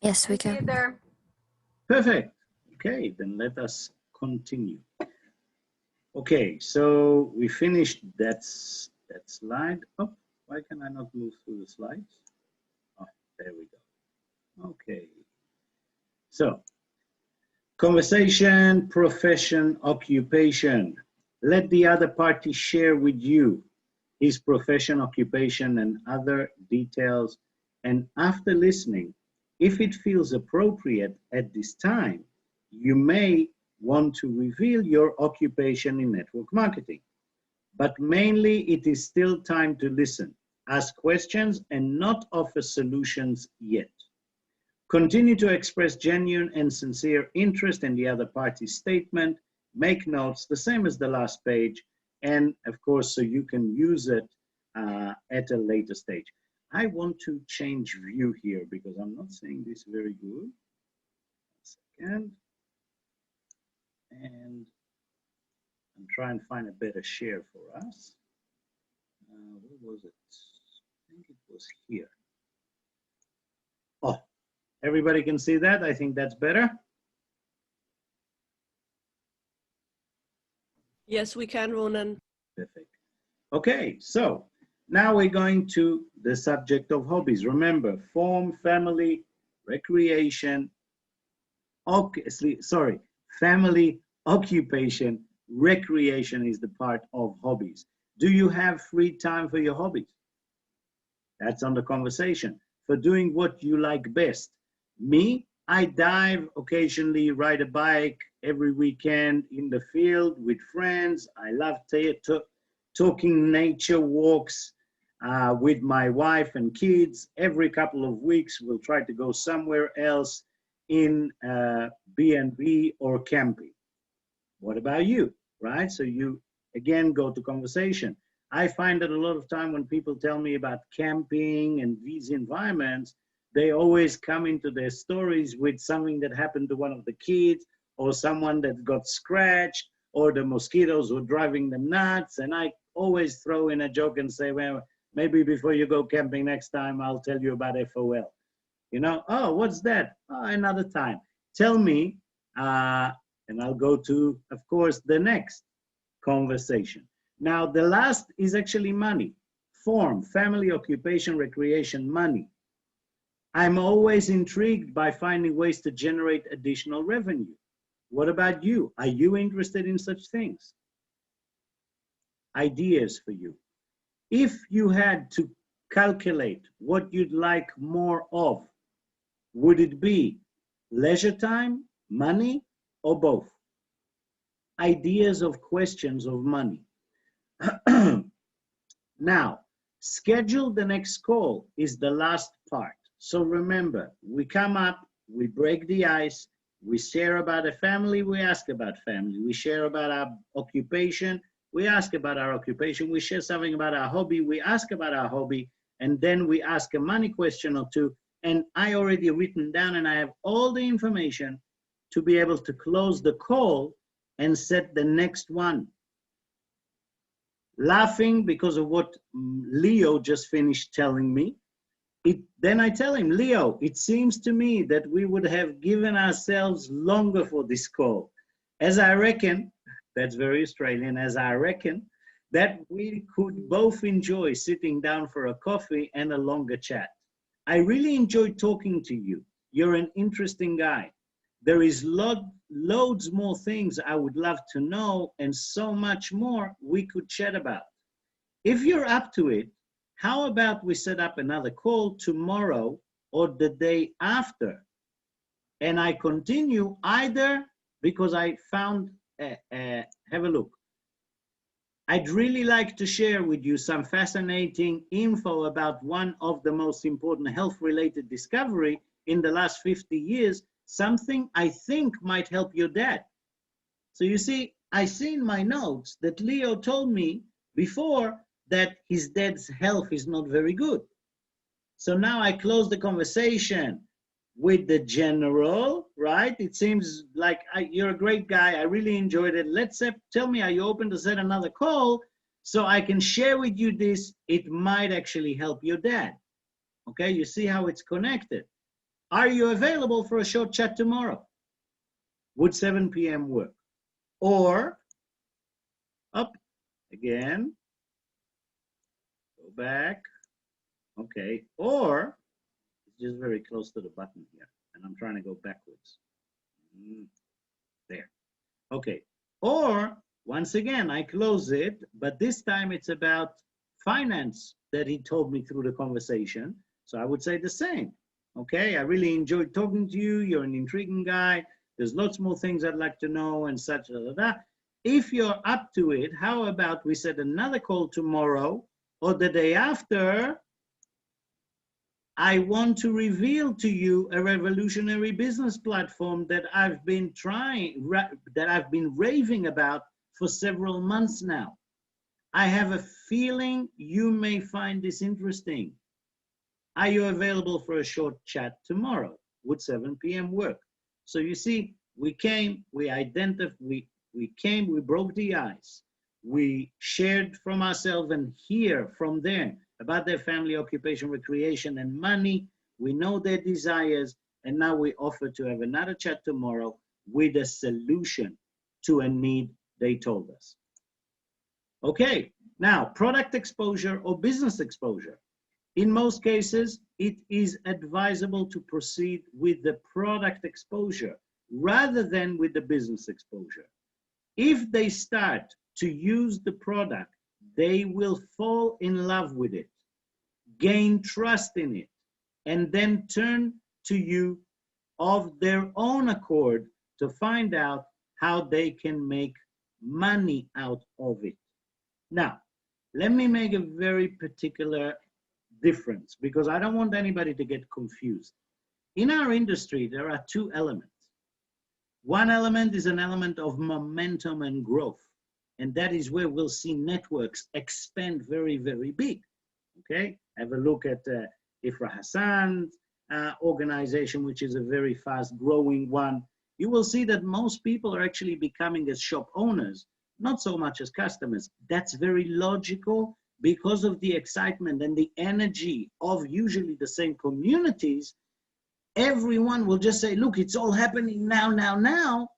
Yes, we See you can. there. Perfect. Okay, then let us continue. Okay, so we finished that slide. Oh, why can I not move through the slides? Oh, there we go. Okay. So, conversation, profession, occupation. Let the other party share with you his profession, occupation, and other details. And after listening, if it feels appropriate at this time, you may want to reveal your occupation in network marketing. But mainly, it is still time to listen, ask questions, and not offer solutions yet. Continue to express genuine and sincere interest in the other party's statement. Make notes, the same as the last page, and of course, so you can use it at a later stage. I want to change view here because I'm not seeing this very good. 1 second. And I'm trying to find a better share for us. Where was it? I think it was here. Oh, everybody can see that? I think that's better. Yes, we can, Ronen. Perfect. Okay, so now we're going to the subject of hobbies. Remember, form, family, recreation, family, occupation, recreation is the part of hobbies. Do you have free time for your hobbies? That's on the conversation. For doing what you like best. Me, I dive occasionally, ride a bike every weekend in the field with friends. I love talking nature walks with my wife and kids. Every couple of weeks, we'll try to go somewhere else in B&B or camping. What about you, right? So you, again, go to conversation. I find that a lot of time when people tell me about camping and these environments, they always come into their stories with something that happened to one of the kids or someone that got scratched or the mosquitoes were driving them nuts. And I always throw in a joke and say, well, maybe before you go camping next time, I'll tell you about FOL. You know, oh, what's that? Oh, another time. Tell me, and I'll go to, of course, the next conversation. Now, the last is actually money. Form, family, occupation, recreation, money. I'm always intrigued by finding ways to generate additional revenue. What about you? Are you interested in such things? Ideas for you. If you had to calculate what you'd like more of, would it be leisure time, money, or both? Ideas of questions of money. Now, schedule the next call is the last part. So remember, we come up, we break the ice, we share about a family, we ask about family. We share about our occupation, we ask about our occupation. We share something about our hobby, we ask about our hobby, and then we ask a money question or two. And I already written down and I have all the information to be able to close the call and set the next one. Laughing because of what Leo just finished telling me. Then I tell him, Leo, it seems to me that we would have given ourselves longer for this call. As I reckon, that's very Australian, as I reckon, that we could both enjoy sitting down for a coffee and a longer chat. I really enjoyed talking to you. You're an interesting guy. There is loads more things I would love to know and so much more we could chat about. If you're up to it, how about we set up another call tomorrow or the day after? And I continue either because I found, have a look. I'd really like to share with you some fascinating info about one of the most important health-related discovery in the last 50 years, something I think might help your dad. So you see, I see in my notes that Leo told me before that his dad's health is not very good. So now I close the conversation with the general, right? It seems like you're a great guy. I really enjoyed it. Let's tell me, are you open to set another call so I can share with you this? It might actually help your dad. Okay, you see how it's connected. Are you available for a short chat tomorrow? Would 7 p.m. work? Or, up again, go back, okay, or, it's just very close to the button here, and I'm trying to go backwards. There, okay. Or, once again, I close it, but this time it's about finance that he told me through the conversation. So I would say the same. Okay, I really enjoyed talking to you. You're an intriguing guy. There's lots more things I'd like to know and such. If you're up to it, how about we set another call tomorrow or the day after? I want to reveal to you a revolutionary business platform that I've been raving about for several months now. I have a feeling you may find this interesting. Are you available for a short chat tomorrow? Would 7 p.m. work? So you see, we came, we identified, we broke the ice. We shared from ourselves and hear from them about their family, occupation, recreation, and money. We know their desires, and now we offer to have another chat tomorrow with a solution to a need they told us. Okay, now product exposure or business exposure. In most cases, it is advisable to proceed with the product exposure rather than with the business exposure. If they start to use the product, they will fall in love with it, gain trust in it, and then turn to you of their own accord to find out how they can make money out of it. Now, let me make a very particular difference because I don't want anybody to get confused. In our industry, there are two elements. One element is an element of momentum and growth, and that is where we'll see networks expand very, very big. Okay, have a look at Ifra Hassan's organization, which is a very fast growing one. You will see that most people are actually becoming as shop owners, not so much as customers. That's very logical because of the excitement and the energy of usually the same communities. Everyone will just say, look, it's all happening now.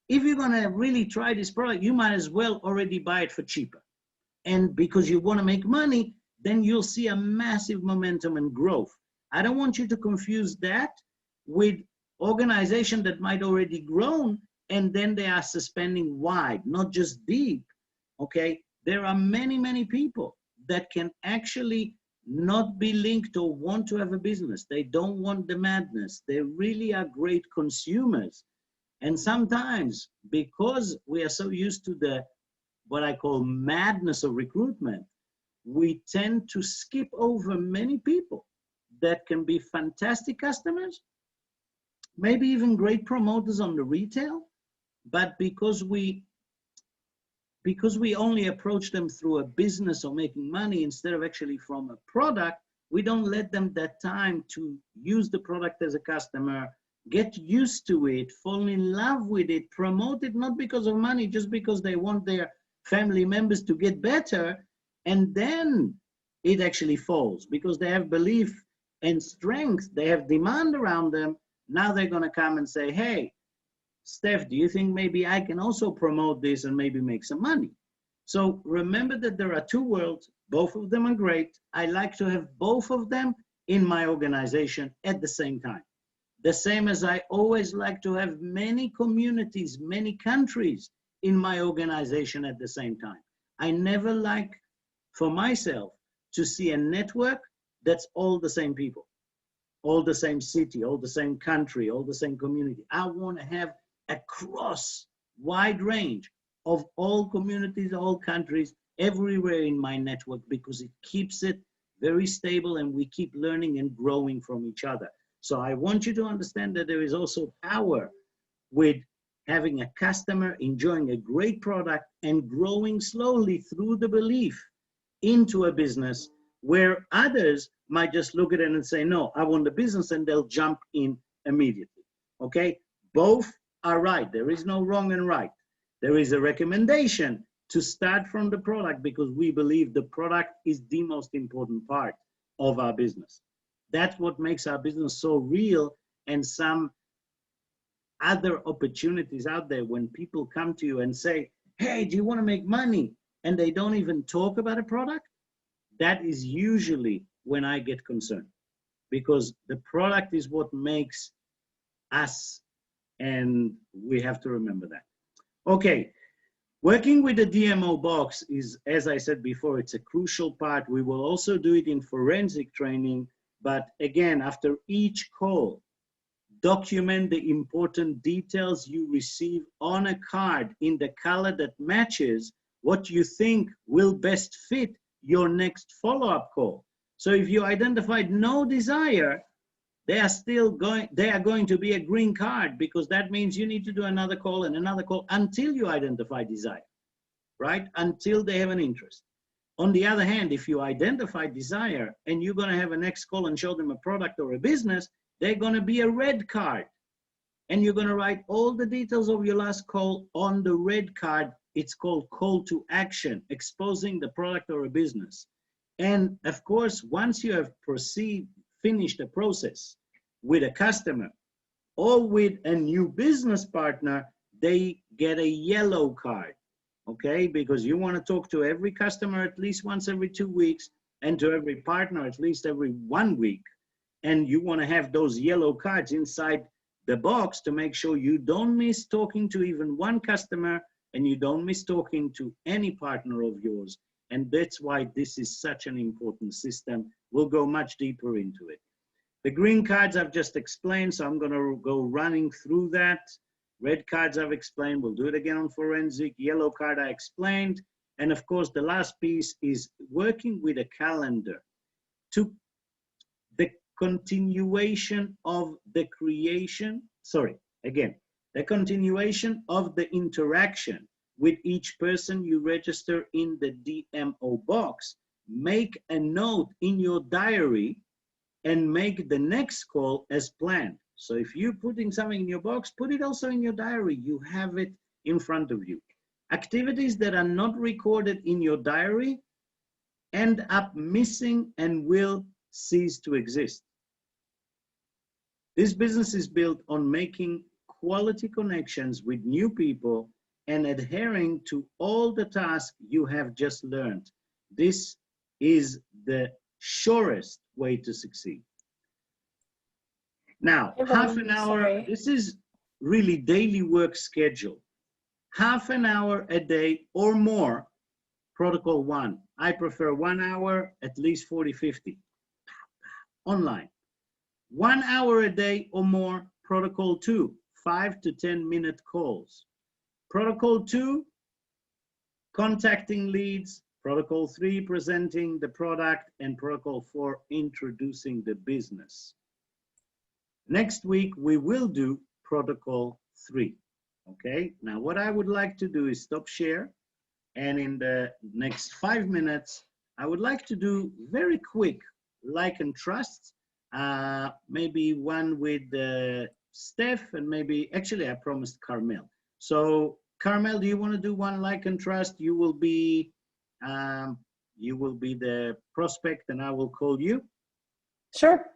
If you're going to really try this product, you might as well already buy it for cheaper. And because you want to make money, then you'll see a massive momentum and growth. I don't want you to confuse that with organization that might already grown and then they are suspending wide, not just deep, okay? There are many, many people that can actually not be linked or want to have a business. They don't want the madness. They really are great consumers. And sometimes because we are so used to the, what I call madness of recruitment, we tend to skip over many people that can be fantastic customers, maybe even great promoters on the retail, but because we only approach them through a business or making money instead of actually from a product, we don't let them that time to use the product as a customer, get used to it, fall in love with it, promote it, not because of money, just because they want their family members to get better. And then it actually falls because they have belief and strength, they have demand around them. Now they're going to come and say, hey, Steph, do you think maybe I can also promote this and maybe make some money? So remember that there are two worlds, both of them are great. I like to have both of them in my organization at the same time. The same as I always like to have many communities, many countries in my organization at the same time. I never like for myself to see a network that's all the same people, all the same city, all the same country, all the same community. I want to have a wide range of all communities, all countries, everywhere in my network because it keeps it very stable and we keep learning and growing from each other. So I want you to understand that there is also power with having a customer enjoying a great product and growing slowly through the belief into a business where others might just look at it and say, no, I want the business, and they'll jump in immediately, okay? Both are right. There is no wrong and right. There is a recommendation to start from the product because we believe the product is the most important part of our business. That's what makes our business so real and some other opportunities out there when people come to you and say, hey, do you want to make money? And they don't even talk about a product. That is usually when I get concerned, because the product is what makes us, and we have to remember that. Okay, working with the DMO box is, as I said before, it's a crucial part. We will also do it in forensic training, but again, after each call, document the important details you receive on a card in the color that matches what you think will best fit your next follow-up call. So if you identified no desire, they are going to be a green card, because that means you need to do another call and another call until you identify desire, right? Until they have an interest. On the other hand, if you identify desire and you're going to have a next call and show them a product or a business, they're going to be a red card. And you're going to write all the details of your last call on the red card. It's called call to action, exposing the product or a business. And of course, once you have finished the process with a customer or with a new business partner, they get a yellow card, okay? Because you want to talk to every customer at least once every 2 weeks, and to every partner at least every 1 week. And you want to have those yellow cards inside the box to make sure you don't miss talking to even one customer, and you don't miss talking to any partner of yours. And that's why this is such an important system. We'll go much deeper into it. The green cards I've just explained, so I'm going to go running through that. Red cards I've explained. We'll do it again on forensic. Yellow card I explained. And of course, the last piece is working with a calendar to the continuation of the the continuation of the interaction with each person you register in the DMO box. Make a note in your diary and make the next call as planned. So if you're putting something in your box, put it also in your diary. You have it in front of you. Activities that are not recorded in your diary end up missing and will cease to exist. This business is built on making quality connections with new people and adhering to all the tasks you have just learned. This is the surest way to succeed. Now, half an hour, this is really daily work schedule. Half an hour a day or more, protocol 1. I prefer 1 hour, at least 40, 50. Online. 1 hour a day or more, protocol 2. 5 to 10 minute calls. Protocol 2, contacting leads. Protocol 3, presenting the product. And protocol 4, introducing the business. Next week, we will do protocol 3. Okay, now what I would like to do is stop share. And in the next 5 minutes, I would like to do very quick like and trust. Maybe one with Steph, and maybe, actually I promised Carmel. So Carmel, do you want to do one like and trust? You will be the prospect and I will call you. Sure.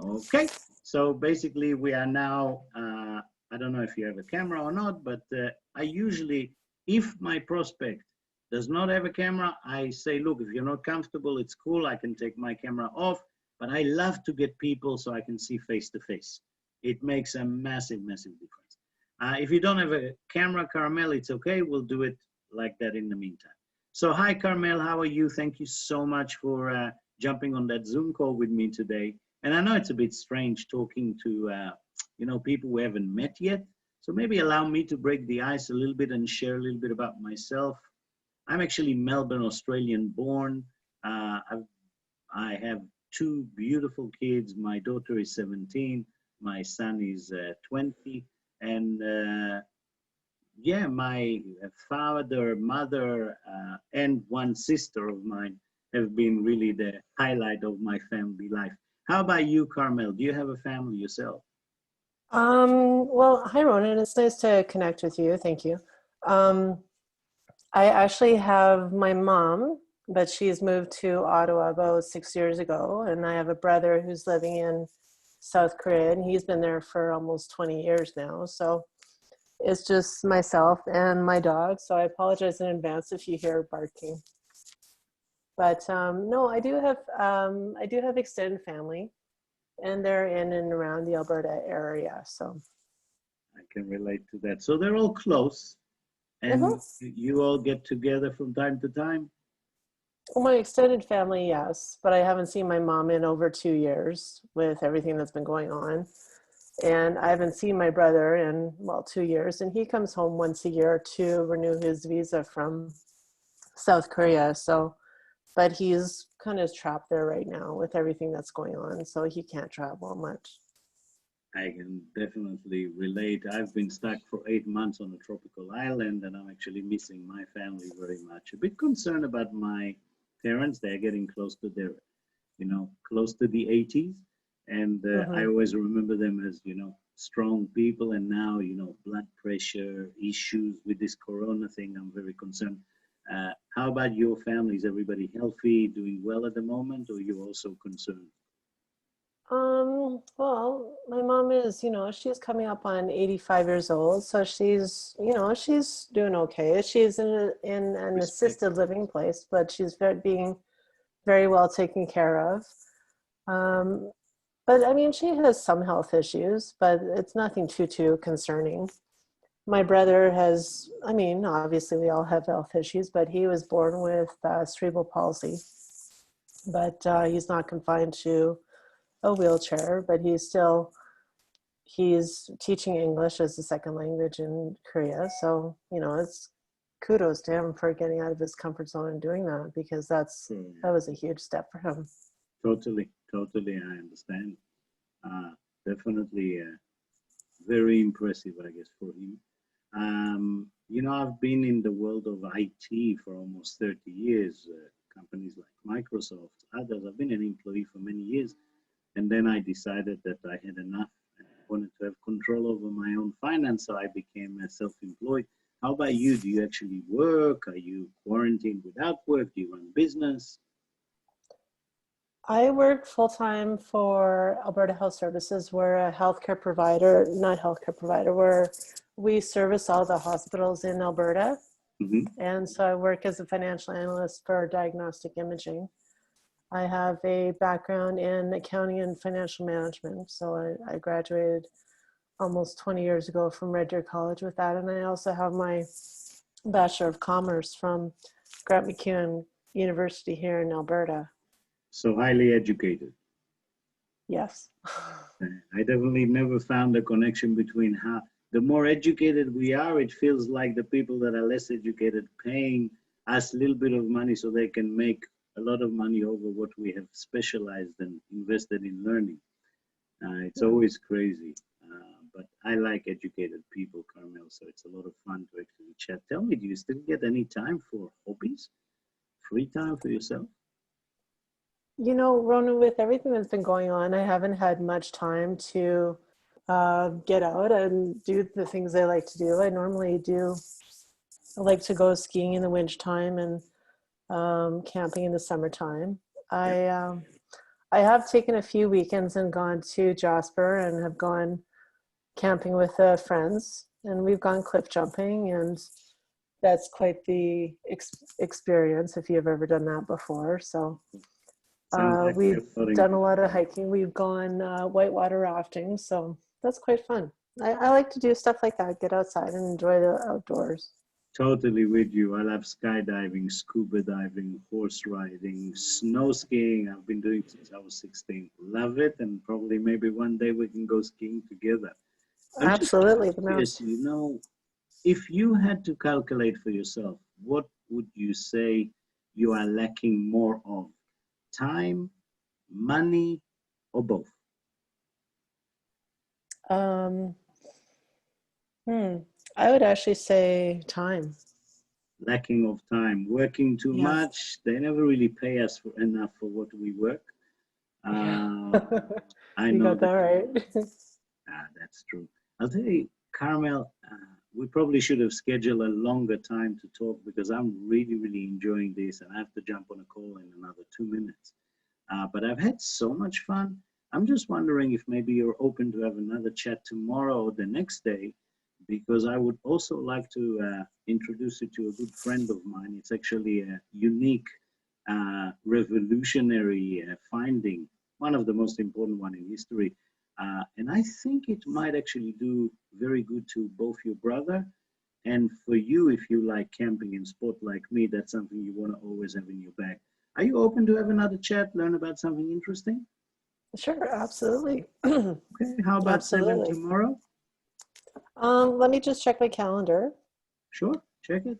Okay, so basically we are now, I don't know if you have a camera or not, but I usually, if my prospect does not have a camera, I say, look, if you're not comfortable, it's cool, I can take my camera off, but I love to get people so I can see face to face. It makes a massive, massive difference. If you don't have a camera, Carmel, it's okay, we'll do it like that in the meantime. So hi, Carmel, how are you? Thank you so much for jumping on that Zoom call with me today. And I know it's a bit strange talking to people we haven't met yet. So maybe allow me to break the ice a little bit and share a little bit about myself. I'm actually Melbourne, Australian born. I have 2 beautiful kids. My daughter is 17. My son is 20. And yeah, my father, mother, and one sister of mine have been really the highlight of my family life. How about you, Carmel? Do you have a family yourself? Well, hi, Ronen. It's nice to connect with you. Thank you. I actually have my mom, but she's moved to Ottawa about 6 years ago, and I have a brother who's living in South Korea, and he's been there for almost 20 years now. So it's just myself and my dog. So I apologize in advance if you hear barking. But no, I do have extended family, and they're in and around the Alberta area. So I can relate to that. So they're all close, and Mhm. you all get together from time to time. Well, my extended family, yes, but I haven't seen my mom in over 2 years with everything that's been going on. And I haven't seen my brother in, well, 2 years, and he comes home once a year to renew his visa from South Korea. So, but he's kind of trapped there right now with everything that's going on, so he can't travel much. I can definitely relate. I've been stuck for 8 months on a tropical island, and I'm actually missing my family very much. A bit concerned about my parents. They're getting close to their, close to the 80s. And I Hmm. always remember them as, strong people. And now, blood pressure issues with this corona thing, I'm very concerned. How about your family? Is everybody healthy, doing well at the moment, or you also concerned? Well, my mom is, she's coming up on 85 years old, so she's doing okay. She's in an Respect. assisted living place, but she's being very well taken care of. Um, but I mean, she has some health issues, but it's nothing too concerning. My brother has, I mean, obviously we all have health issues, but he was born with cerebral palsy, but he's not confined to a wheelchair, but he's teaching English as a second language in Korea. So, it's kudos to him for getting out of his comfort zone and doing that, because that was a huge step for him. Totally, totally, I understand. Uh, Definitely very impressive, I guess, for him. I've been in the world of IT for almost 30 years, companies like Microsoft, others. I've been an employee for many years. And then I decided that I had enough and I wanted to have control over my own finance. So I became self-employed. How about you? Do you actually work? Are you quarantined without work? Do you run business? I work full time for Alberta Health Services. We're a healthcare provider, not healthcare provider, where we service all the hospitals in Alberta. Hmm. And so I work as a financial analyst for diagnostic imaging. I have a background in accounting and financial management. So I graduated almost 20 years ago from Red Deer College with that. And I also have my Bachelor of Commerce from Grant MacEwan University here in Alberta. So highly educated. Yes. I definitely never found a connection between how the more educated we are, it feels like the people that are less educated paying us a little bit of money so they can make a lot of money over what we have specialized and invested in learning. It's always crazy. But I like educated people, Carmel, so it's a lot of fun to actually chat. Tell me, do you still get any time for hobbies? Free time for yourself? Ronan, with everything that's been going on, I haven't had much time to get out and do the things I like to do. I like to go skiing in the winter time and camping in the summertime. Yeah. I have taken a few weekends and gone to Jasper and have gone camping with friends, and we've gone cliff jumping, and that's quite the experience if you've ever done that before. So Sounds like we've you're floating. done a lot of hiking. We've gone whitewater rafting, so that's quite fun. I like to do stuff like that, get outside and enjoy the outdoors. Totally with you. I love skydiving, scuba diving, horse riding, snow skiing. I've been doing since I was 16. Love it, and probably maybe one day we can go skiing together. I'm just Absolutely, the curious, most. if you had to calculate for yourself, what would you say you are lacking more of? Time, money, or both? Um, hmm. I would actually say time. Lacking of time, working too Yes. much. They never really pay us enough for what we work. Yeah. Uh, I You know got that that. right. That's true. I'll tell you, Carmel, we probably should have scheduled a longer time to talk because I'm really enjoying this and I have to jump on a call in another 2 minutes. But I've had so much fun. I'm just wondering if maybe you're open to have another chat tomorrow or the next day, because I would also like to introduce you to a good friend of mine. It's actually a unique, revolutionary finding, one of the most important one in history. And I think it might actually do very good to both your brother and for you, if you like camping and sport like me. That's something you want to always have in your bag. Are you open to have another chat, learn about something interesting? Sure, absolutely. Okay, how about 7 Absolutely. tomorrow? Let me just check my calendar. Sure, check it.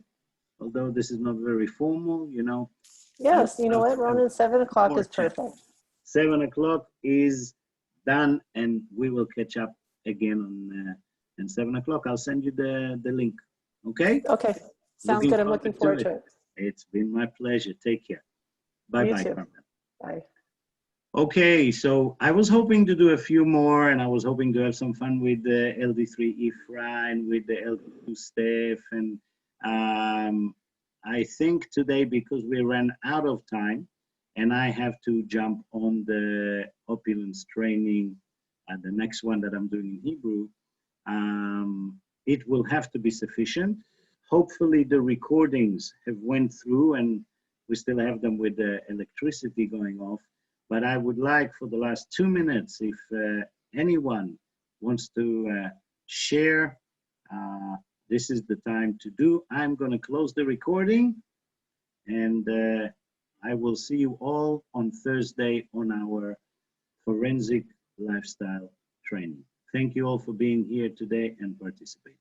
Although this is not very formal, you know. Yes, you know what, Ronen, 7 o'clock More is chat. perfect. 7 o'clock is done, and we will catch up again on 7 o'clock. I'll send you the link. Okay? Okay, sounds good. I'm looking forward to it. It's been my pleasure. Take care. You Bye-bye, too. Carmel. Bye. Okay, so I was hoping to do a few more, and I was hoping to have some fun with the LD3 Ifra and with the LD2 Steph. And I think today, because we ran out of time, and I have to jump on the Opulence training, the next one that I'm doing in Hebrew, it will have to be sufficient. Hopefully the recordings have went through, and we still have them with the electricity going off. But I would like, for the last 2 minutes, if anyone wants to share, this is the time to do. I'm going to close the recording, and I will see you all on Thursday on our forensic lifestyle training. Thank you all for being here today and participating.